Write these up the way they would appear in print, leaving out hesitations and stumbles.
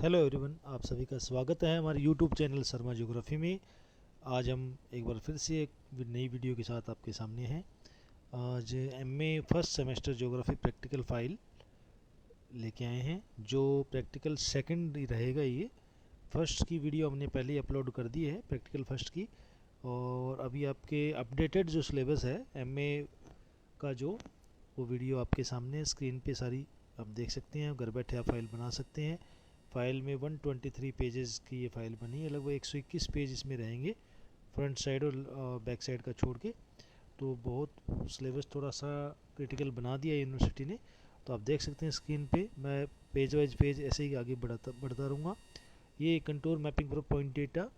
Hello everyone, आप सभी का स्वागत है हमारे यूट्यूब चैनल शर्मा ज्योग्राफी में। आज हम एक बार फिर से एक नई वीडियो के साथ आपके सामने हैं। आज MA first semester geography practical file लेके आए हैं। जो प्रैक्टिकल सेकंड रहेगा, ये फर्स्ट की वीडियो हमने पहले ही अपलोड कर दी है प्रैक्टिकल फर्स्ट की। और अभी आपके अपडेटेड जो सिलेबस है एमए का, जो वो वीडियो आपके सामने स्क्रीन पे सारी आप देख सकते हैं। घर बैठे आप फाइल बना सकते हैं। फाइल में 123 पेजेस की ये फाइल बनी है। लगभग 121 पेज इसमें रहेंगे, फ्रंट साइड और बैक साइड का छोड़ के। तो बहुत सिलेबस थोड़ा सा क्रिटिकल बना दिया यूनिवर्सिटी ने। तो आप देख सकते हैं स्क्रीन पे, मैं पेज वाइज पेज ऐसे ही आगे बढ़ता रहूँगा। ये contour mapping for point data,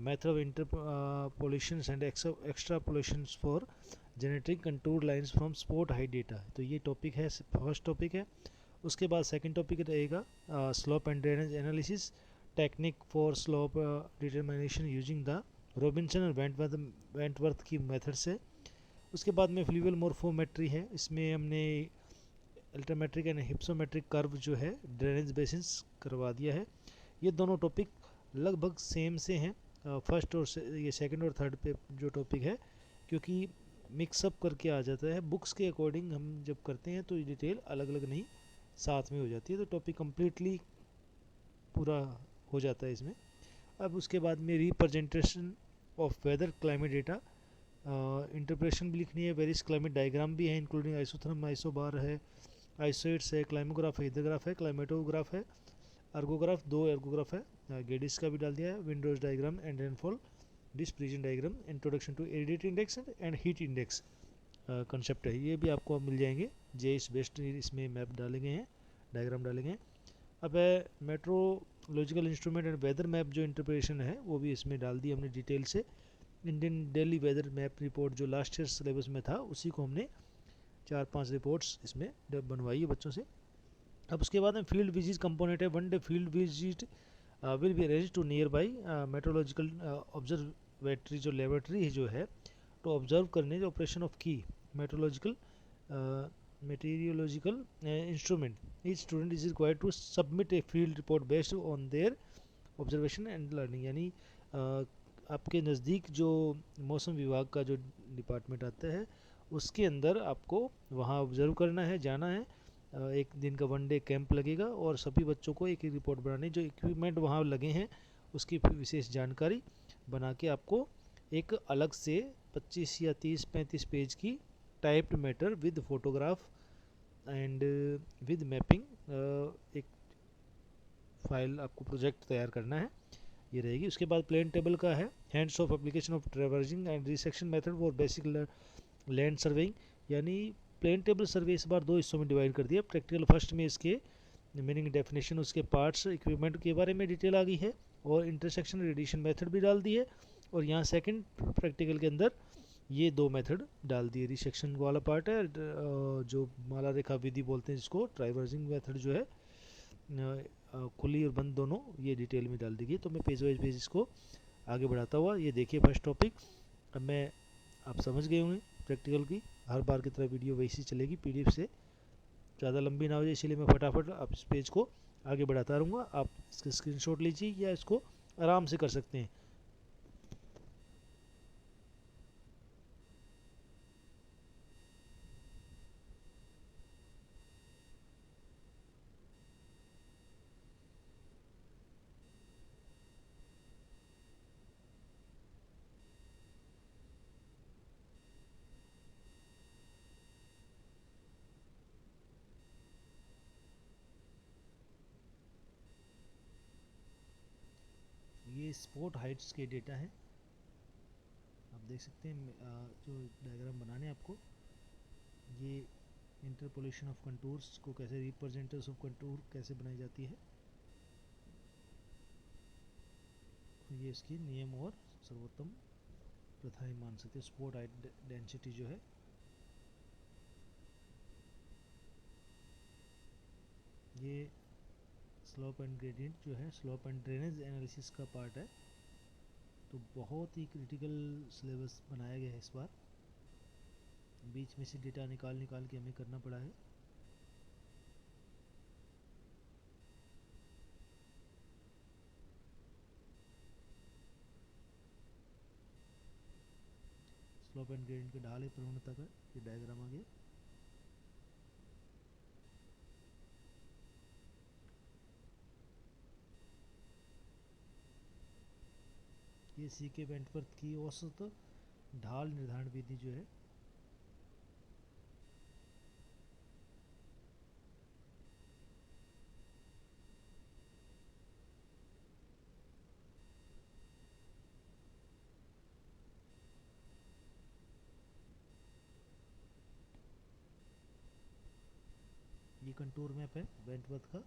method of interpolations and extrapolations for generating contour lines from spot height data. तो ये टॉपिक है, फर्स्ट टॉपिक है। उसके बाद सेकंड टॉपिक रहेगा slope and drainage analysis, technique for slope determination using the Robinson और Wentworth की method से। उसके बाद में फ्लूवियल मोर्फोमेट्री है। इसमें हमने अल्ट्रामेट्रिक एंड हिप्सोमेट्रिक कर्व जो है ड्रेनेज बेसिस करवा दिया है। ये दोनों टॉपिक लगभग सेम से हैं, फर्स्ट और ये सेकंड और थर्ड पे जो टॉपिक है, क्योंकि मिक्सअप करके आ जाता है। बुक्स के अकॉर्डिंग हम जब करते हैं तो ये डिटेल अलग अलग नहीं साथ में हो जाती है, तो टॉपिक कम्प्लीटली पूरा हो जाता है इसमें। अब उसके बाद में representation of weather climate data, interpretation भी लिखनी है। वेरियस क्लाइमेट डायग्राम भी है, इंक्लूडिंग आइसोथर्म, आइसोबार है, आइसोइड्स है, क्लाइमोग्राफ है, हिद्रोग्राफ है, क्लाइमेटोग्राफ है, अर्गोग्राफ, दो अर्गोग्राफ है, गेडिस का भी डाल दिया है, windows diagram and rainfall dispersion diagram, introduction to aridity index and heat index concept है। ये भी आपको मिल जाएंगे। जेइस बेस्ट इसमें मैप डाले गए हैं, डायग्राम डाले गए हैं। अब meteorological instrument and weather map जो इंटरप्रिटेशन है वो भी इसमें डाल दी हमने डिटेल से। Indian daily weather map report जो लास्ट ईयर सिलेबस में था, उसी को हमने 4-5 रिपोर्ट्स इसमें बनवाई है बच्चों से। अब उसके बाद में फील्ड विजिट कंपोनेंट है। One day field visit will be arrange to nearby meteorological observatory, जो लेबोरेटरी है जो है, तो ऑब्जर्व करने जो ऑपरेशन ऑफ की meteorological meteorological instrument. Each student is required to submit a field report based on their observation and learning। यानी आपके नज़दीक जो मौसम विभाग का जो डिपार्टमेंट आता है, उसके अंदर आपको वहाँ ऑब्जर्व करना है, जाना है। एक दिन का वन डे कैंप लगेगा और सभी बच्चों को एक एक रिपोर्ट बनानी, जो इक्विपमेंट वहाँ लगे हैं उसकी विशेष जानकारी बना के आपको एक अलग से 25 या 30-35 पेज की typed matter with photograph and with mapping एक फाइल आपको प्रोजेक्ट तैयार करना है, ये रहेगी। उसके बाद प्लेन टेबल का है, hands of application of traversing and resection method for basic land surveying. यानी प्लेन टेबल सर्वे इस बार दो हिस्सों में डिवाइड कर दिया। प्रैक्टिकल फर्स्ट में इसके मीनिंग, डेफिनेशन, उसके पार्ट्स, इक्विपमेंट के बारे में डिटेल आ गई है और इंटरसेक्शन रेडिएशन मेथड भी डाल दी है। और यहाँ सेकंड प्रैक्टिकल के अंदर ये दो मेथड डाल दिए। रिसेक्शन वाला पार्ट है, जो माला रेखा विधि बोलते हैं जिसको, ट्राइवर्जिंग मेथड जो है, खुली और बंद दोनों, ये डिटेल में डाल दी गई। तो मैं पेज वाइज पेज इसको आगे बढ़ाता हुआ, ये देखिए फर्स्ट टॉपिक। अब मैं, आप समझ गए होंगे प्रैक्टिकल की, हर बार की तरह वीडियो वैसी चलेगी, पीडीएफ से ज़्यादा लंबी ना हो जाए, इसीलिए मैं फटाफट आप इस पेज को आगे बढ़ाता रहूँगा। आप इसके स्क्रीनशॉट लीजिए या इसको आराम से कर सकते हैं। ये स्पॉट हाइट्स के डेटा है, आप देख सकते हैं। जो डायग्राम बनाने हैं आपको, ये इंटरपोलेशन ऑफ कंटूर्स को कैसे, रिप्रेजेंटेशन ऑफ कंटूर कैसे बनाई जाती है, ये इसकी नियम और सर्वोत्तम प्रथाएं मान सकते हैं। स्पॉट हाइट डेंसिटी जो है, ये स्लोप एंड ग्रेडियंट जो है, स्लोप एंड ड्रेनेज एनालिसिस का पार्ट है। तो बहुत ही क्रिटिकल सिलेबस बनाया गया है इस बार। बीच में से डेटा निकाल निकाल के हमें करना पड़ा है। स्लोप एंड ग्रेडियंट की ढाल प्रवणता का ये डायग्राम आ गया। ये सी के वेंटवर्थ की औसत ढाल निर्धारण विधि जो है ये कंटूर मैप है वेंटवर्थ का।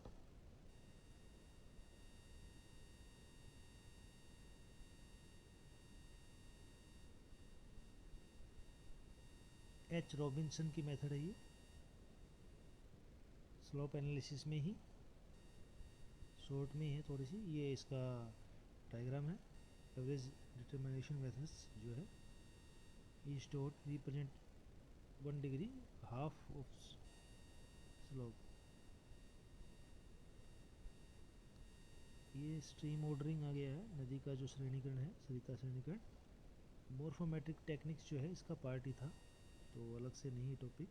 एच रॉबिन्सन की मेथड है ये, स्लोप एनालिसिस में ही, शॉर्ट में है थोड़ी सी। ये इसका डायग्राम है। एवरेज डिटर्मिनेशन मेथड्स जो है each dot represent 1 degree half of slope. ये स्ट्रीम ऑर्डरिंग आ गया है, नदी का जो श्रेणीकरण है, सरिता श्रेणीकरण। मॉर्फोमेट्रिक टेक्निक्स जो है इसका पार्ट ही था, तो अलग से नहीं टॉपिक,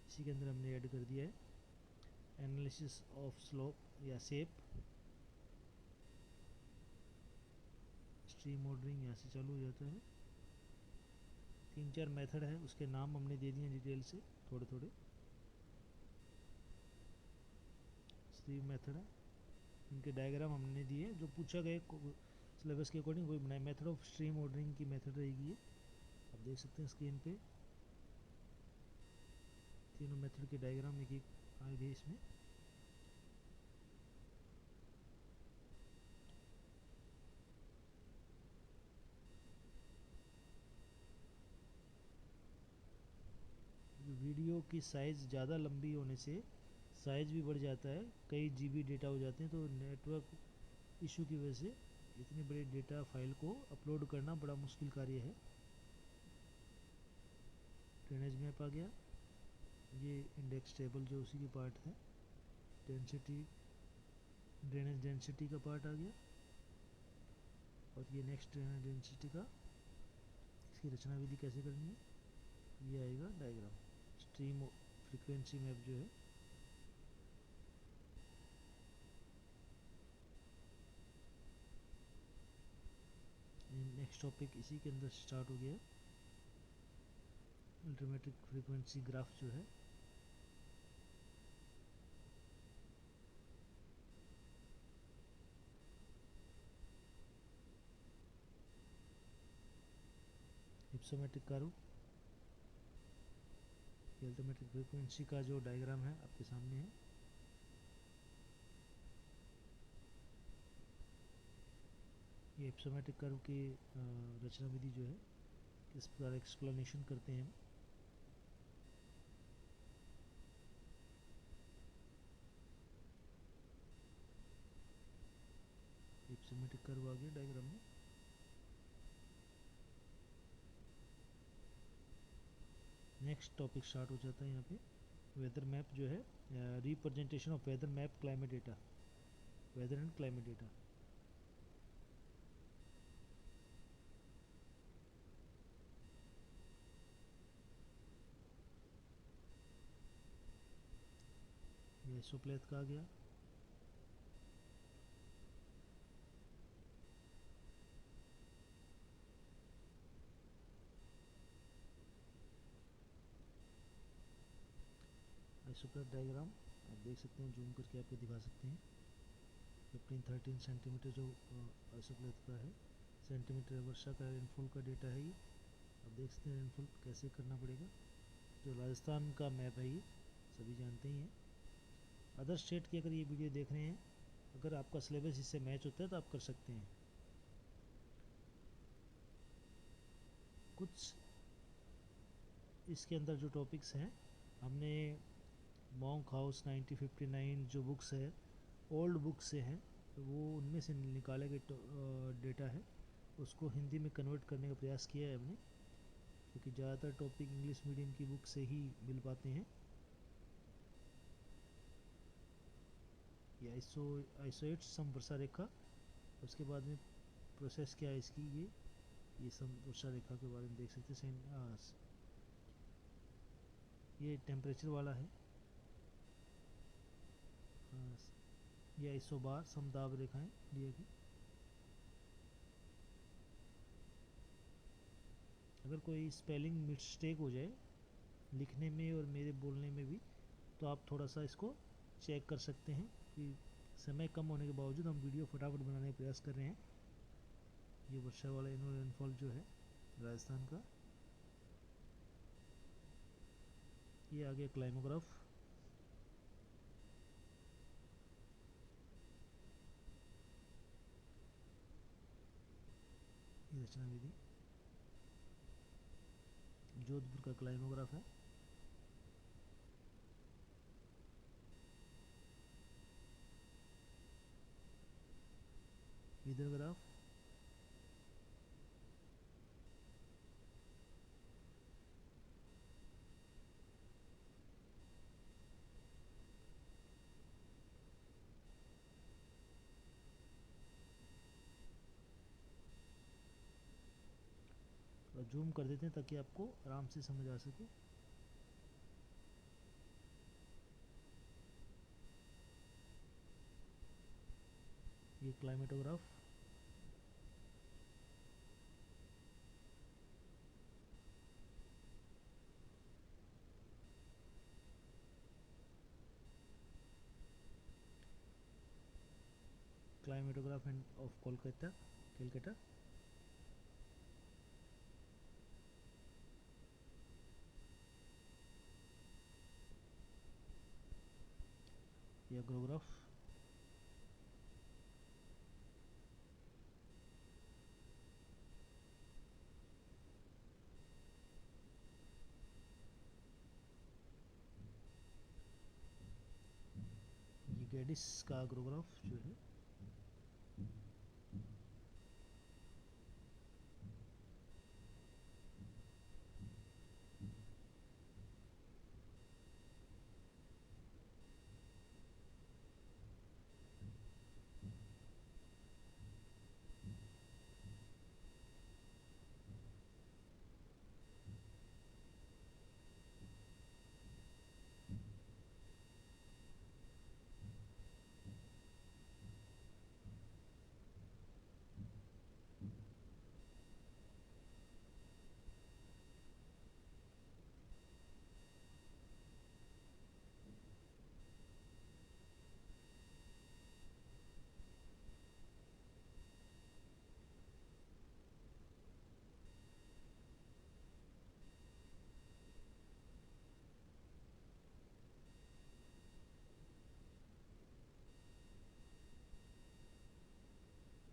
इसी के अंदर हमने ऐड कर दिया है। एनालिसिस ऑफ स्लोप या शेप, स्ट्रीम ऑर्डरिंग यहाँ से चालू हो जाता है। 3-4 मेथड है, उसके नाम हमने दे दिए डिटेल से थोड़े थोड़े। स्ट्रीम मेथड है, इनके डायग्राम हमने दिए जो पूछा गए सिलेबस के अकॉर्डिंग वही बनाए। मेथड ऑफ स्ट्रीम ऑर्डरिंग की मेथड रहेगी ये, आप देख सकते हैं स्क्रीन पे तीनों मेथड के डायग्राम एक एक आ गए इसमें। वीडियो की साइज़ ज़्यादा लंबी होने से साइज़ भी बढ़ जाता है, कई जीबी डेटा हो जाते हैं, तो नेटवर्क इशू की वजह से इतनी बड़ी डेटा फाइल को अपलोड करना बड़ा मुश्किल कार्य है। ड्रेनेज मैप आ गया, ये इंडेक्स टेबल जो उसी के पार्ट है। डेंसिटी, ड्रेनेज डेंसिटी का पार्ट आ गया, और ये नेक्स्ट ड्रेनेज डेंसिटी का, इसकी रचना विधि कैसे करनी है ये आएगा डायग्राम। स्ट्रीम फ्रीक्वेंसी मैप जो है, नेक्स्ट टॉपिक इसी के अंदर स्टार्ट हो गया है। अल्टरमेट्रिक फ्रीक्वेंसी ग्राफ जो है, हिप्सोमेट्रिक कर्व, अल्टरमेट्रिक फ्रीक्वेंसी का जो डायग्राम है आपके सामने है। ये हिप्सोमेट्रिक कर्व की रचना विधि जो है, किस प्रकार एक्सप्लेनेशन करते हैं हम। हिप्सोमेट्रिक कर्व आ गया डायग्राम में। नेक्स्ट टॉपिक स्टार्ट हो जाता है यहाँ पे, वेदर मैप जो है, representation of weather map climate data, weather and climate data. ये आइसोप्लेथ का आ गया, आइसोप्लेथ डायग्राम आप देख सकते हैं, जूम करके आपको दिखा सकते हैं। 15-13 सेंटीमीटर जो आइसोप्लेथ का है, सेंटीमीटर वर्षा का रेनफॉल का डेटा है ये। आप देख सकते हैं रेनफॉल कैसे करना पड़ेगा। जो राजस्थान का मैप है ये सभी जानते ही हैं। अदर स्टेट की अगर ये वीडियो देख रहे हैं, अगर आपका सिलेबस इससे मैच होता है तो आप कर सकते हैं। कुछ इसके अंदर जो टॉपिक्स हैं, हमने मॉन्क हाउस 1959 जो बुक्स है, ओल्ड बुक्स से हैं, तो वो उनमें से निकाले गए डेटा है, उसको हिंदी में कन्वर्ट करने का प्रयास किया है हमने, क्योंकि ज़्यादातर टॉपिक इंग्लिश मीडियम की बुक से ही मिल पाते हैं। ये आइसोइट्स सम वर्षा रेखा, उसके बाद में प्रोसेस क्या है इसकी, ये ये सब वर्षा रेखा के बारे में देख सकते हैं। ये टेम्परेचर वाला है। ये आइसोबार समदाब रेखाएं दिए गई। अगर कोई स्पेलिंग मिस्टेक हो जाए लिखने में और मेरे बोलने में भी, तो आप थोड़ा सा इसको चेक कर सकते हैं कि समय कम होने के बावजूद हम वीडियो फटाफट बनाने का प्रयास कर रहे हैं। ये वर्षा वाला एनुअल रेनफॉल जो है राजस्थान का। ये आ गया क्लाइमोग्राफ। ये रचना विधि जोधपुर का क्लाइमोग्राफ है। हीदरग्राफ, थोड़ा जूम कर देते हैं ताकि आपको आराम से समझ आ सके। ये क्लाइमेटोग्राफ, क्लाइमेटोग्राफ एंड ऑफ कोलकाता, कलकत्ता। ये ग्रोग्राफ, ये गैडिस का ग्रोग्राफ जो है।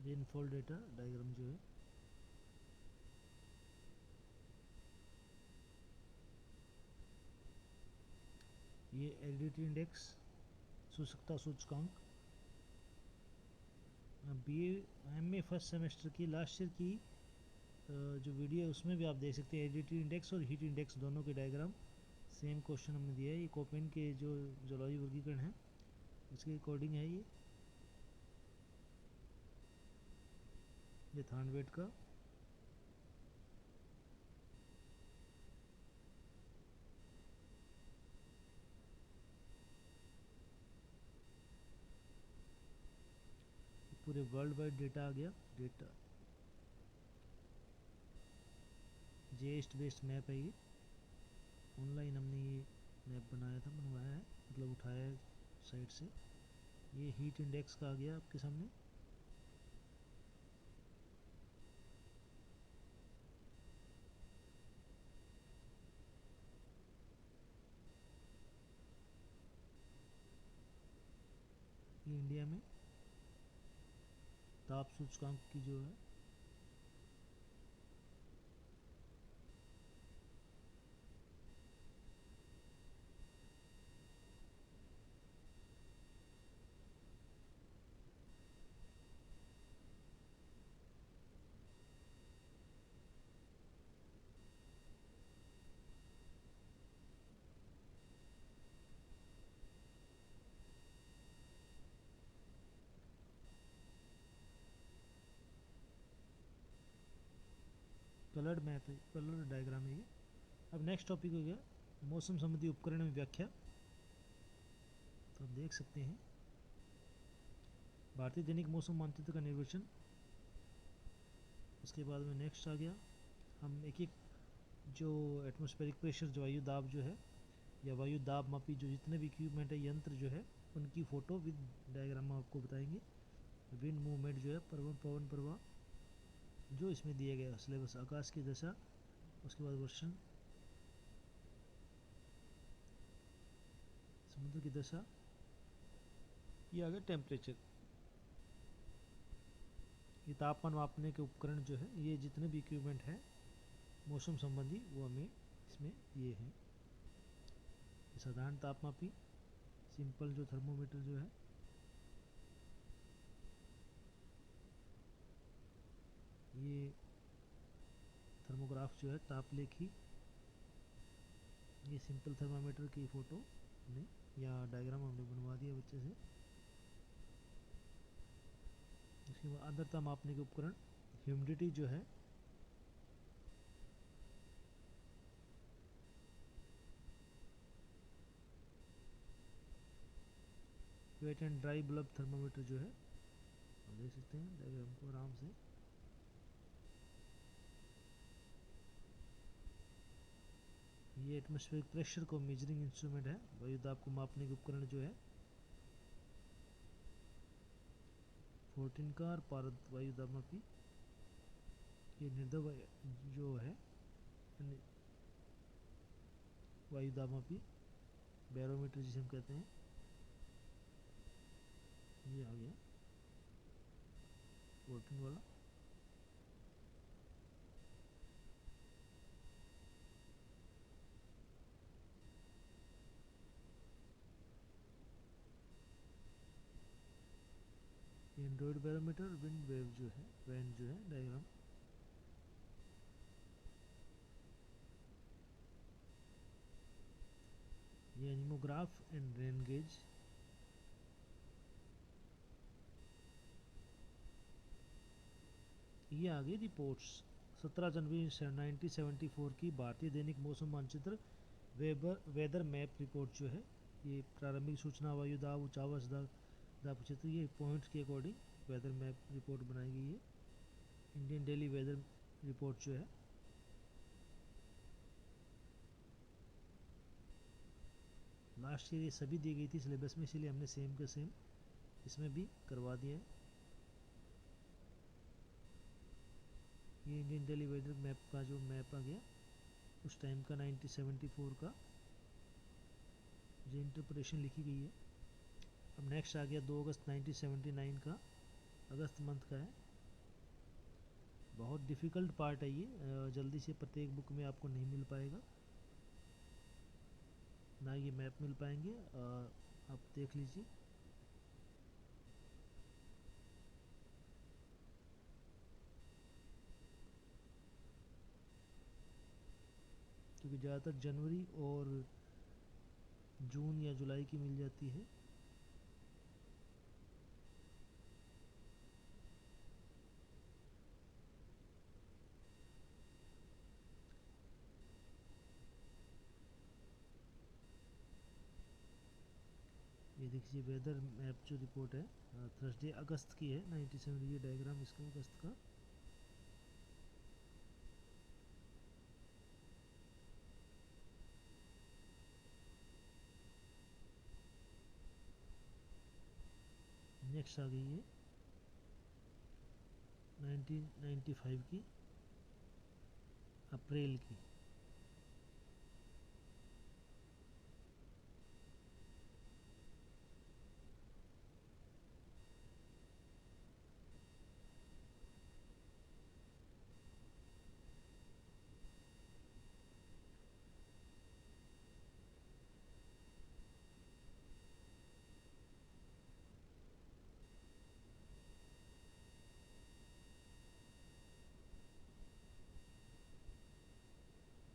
रेनफॉल डेटा डायग्राम जो है। ये एरिडिटी इंडेक्स, शुष्कता सूचकांक। B M A first semester की लास्ट ईयर की जो वीडियो है उसमें भी आप देख सकते हैं एरिडिटी इंडेक्स और हीट इंडेक्स दोनों के डायग्राम सेम क्वेश्चन हमने दिया है। ये कोपेन के जो जलवायु वर्गीकरण है उसके अकॉर्डिंग है। ये थानवेट का। पूरे वर्ल्ड वाइड डेटा आ गया। डेटा जेएस्ट बेस्ड मैप है ये। ऑनलाइन हमने ये मैप बनवाया है, मतलब उठाया है साइट से। ये हीट इंडेक्स का आ गया आपके सामने। ये इंडिया में ताप सूचकांक की जो है। कलर्ड मैप है, कलर डायग्राम है ये। अब नेक्स्ट टॉपिक हो गया मौसम संबंधी उपकरण में व्याख्या। तो आप देख सकते हैं भारतीय दैनिक मौसम मानचित्र का निर्वचन। उसके बाद में नेक्स्ट आ गया हम एक एक जो एटमॉस्फेरिक प्रेशर, जो वायु दाब जो है या वायु दाब मापी जो जितने भी इक्विपमेंट है, यंत्र जो है, उनकी फ़ोटो विद डायग्राम आपको बताएंगे। विंड मूवमेंट जो है, पवन प्रवाह जो इसमें दिया गया सिलेबस, आकाश की दशा, उसके बाद वर्षण, समुद्र की दशा, ये आ गया टेम्परेचर। ये तापमान मापने के उपकरण जो है, ये जितने भी इक्विपमेंट हैं मौसम संबंधी वो हमें इसमें ये हैं। साधारण तापमापी, सिंपल जो थर्मोमीटर जो है, ये थर्मोग्राफ जो है, तापलेखी, ये सिंपल थर्मामीटर की फ़ोटो हमने या डायग्राम हमने बनवा दिया बच्चे से। इसके बाद आर्द्रता मापने के उपकरण, ह्यूमिडिटी जो है, wet and dry bulb thermometer जो है, आप देख सकते हैं डायग्राम को आराम से। ये एटमॉस्फेरिक प्रेशर को मेजरिंग इंस्ट्रूमेंट है, वायु दाब को मापने के उपकरण जो है। 14 का और पारद वायु दाब मापी, ये निर्दय जो है वायु दाब मापी, बैरोमीटर जिसे हम कहते हैं, ये आ गया 14 वाला। ये एंड्रॉइड बैरोमीटर, विंड वेव जो है, बैंड जो है डायग्राम। ये एनिमोग्राफ एंड रेन गेज। ये आ गई रिपोर्ट्स। 17 जनवरी 1974 की भारतीय दैनिक मौसम मानचित्र वेदर मैप रिपोर्ट जो है, ये प्रारंभिक सूचना, वायु दाब, उचावस दाब क्षेत्र, ये पॉइंट्स के अकॉर्डिंग वेदर मैप रिपोर्ट बनाई गई है। इंडियन डेली वेदर रिपोर्ट जो है, लास्ट ईयर ये सभी दी गई थी सिलेबस में, इसीलिए हमने सेम का सेम इसमें भी करवा दिया है। ये इंडियन डेली वेदर मैप का जो मैप आ गया उस टाइम का 1974 का जो इंटरप्रिटेशन लिखी गई है। अब नेक्स्ट आ गया 2 अगस्त 1979 का, अगस्त मंथ का है। बहुत डिफ़िकल्ट पार्ट है ये, जल्दी से प्रत्येक बुक में आपको नहीं मिल पाएगा, ना ये मैप मिल पाएंगे। आप देख लीजिए। क्योंकि ज़्यादातर जनवरी और जून या जुलाई की मिल जाती है। ये देखिए वेदर मैप जो रिपोर्ट है, थर्सडे अगस्त की है 97, ये डायग्राम इसका अगस्त का। नेक्स्ट आ गई है 1995 की, अप्रैल की।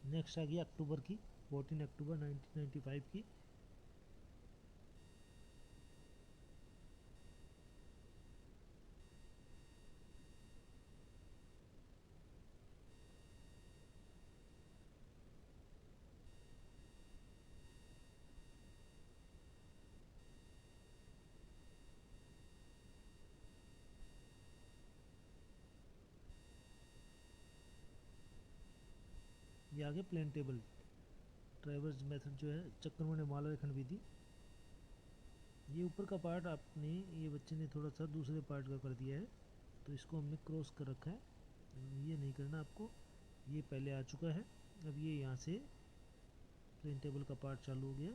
नेक्स्ट आ गई अक्टूबर की, 14 अक्टूबर 1995 की। ये आगे प्लेन टेबल ट्राइवर्स मेथड जो है चक्रमणि माला रेखण विधि। ये ऊपर का पार्ट आपने ये बच्चे ने थोड़ा सा दूसरे पार्ट का कर दिया है, तो इसको हमने क्रॉस कर रखा है, ये नहीं करना आपको, ये पहले आ चुका है। अब ये यहाँ से प्लेन टेबल का पार्ट चालू हो गया,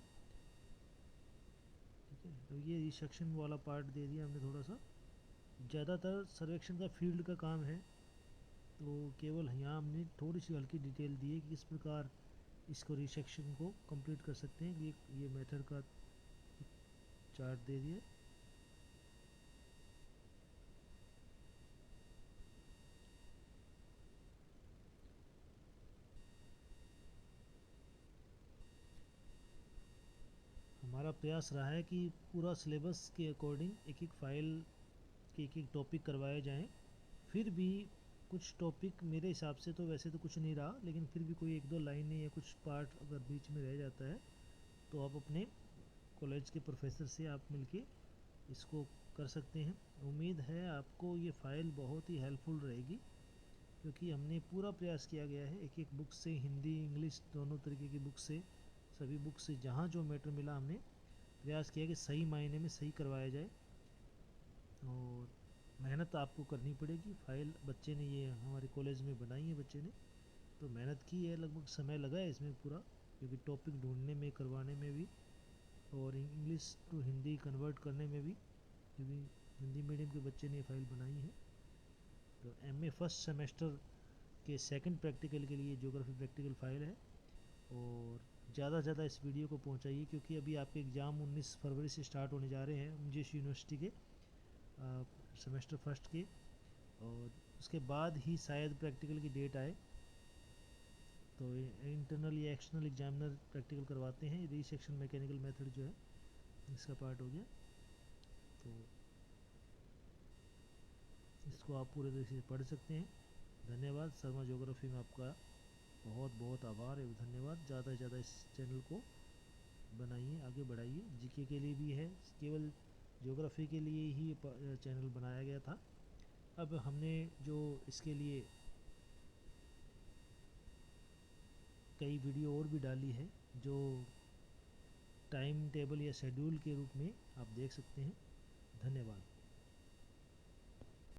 ठीक है। अब ये रिसेक्शन वाला पार्ट दे दिया हमने थोड़ा सा। ज़्यादातर सर्वेक्षण का फील्ड का काम है, तो केवल यहाँ हमने थोड़ी सी हल्की डिटेल दी है कि किस प्रकार इसको रिसेक्शन को कंप्लीट कर सकते हैं। ये मेथड का चार्ट दे दिया। हमारा प्रयास रहा है कि पूरा सिलेबस के अकॉर्डिंग एक एक फाइल के एक एक टॉपिक करवाए जाएं। फिर भी कुछ टॉपिक मेरे हिसाब से तो वैसे तो कुछ नहीं रहा, लेकिन फिर भी कोई एक दो लाइनें या कुछ पार्ट अगर बीच में रह जाता है तो आप अपने कॉलेज के प्रोफेसर से आप मिलके इसको कर सकते हैं। उम्मीद है आपको ये फ़ाइल बहुत ही हेल्पफुल रहेगी, क्योंकि हमने पूरा प्रयास किया गया है एक एक बुक से, हिंदी इंग्लिश दोनों तरीके की बुक से, सभी बुक से जहाँ जो मैटर मिला हमने प्रयास किया कि सही मायने में सही करवाया जाए। और मेहनत आपको करनी पड़ेगी। फाइल बच्चे ने ये हमारे कॉलेज में बनाई है, बच्चे ने तो मेहनत की है, लगभग समय लगा है इसमें पूरा, क्योंकि टॉपिक ढूंढने में, करवाने में भी, और इंग्लिश टू हिंदी कन्वर्ट करने में भी, क्योंकि हिंदी मीडियम के बच्चे ने ये फाइल बनाई है। तो एमए फर्स्ट सेमेस्टर के सेकंड प्रैक्टिकल के लिए ज्योग्राफी प्रैक्टिकल फ़ाइल है। और ज़्यादा से ज़्यादा इस वीडियो को पहुंचाइए, क्योंकि अभी आपके एग्ज़ाम 19 फरवरी से स्टार्ट होने जा रहे हैं मुंजेश यूनिवर्सिटी के सेमेस्टर फर्स्ट के, और उसके बाद ही शायद प्रैक्टिकल की डेट आए। तो इंटरनल या एक्सटर्नल एग्जामिनर प्रैक्टिकल करवाते हैं। रीसेक्शन मैकेनिकल मेथड जो है इसका पार्ट हो गया, तो इसको आप पूरे तरीके से पढ़ सकते हैं। धन्यवाद। शर्मा ज्योग्राफी में आपका बहुत बहुत आभार एवं धन्यवाद। ज़्यादा से ज़्यादा इस चैनल को बनाइए, आगे बढ़ाइए। जीके के लिए भी है, केवल ज्योग्राफी के लिए ही चैनल बनाया गया था। अब हमने जो इसके लिए कई वीडियो और भी डाली है, जो टाइम टेबल या शेड्यूल के रूप में आप देख सकते हैं। धन्यवाद।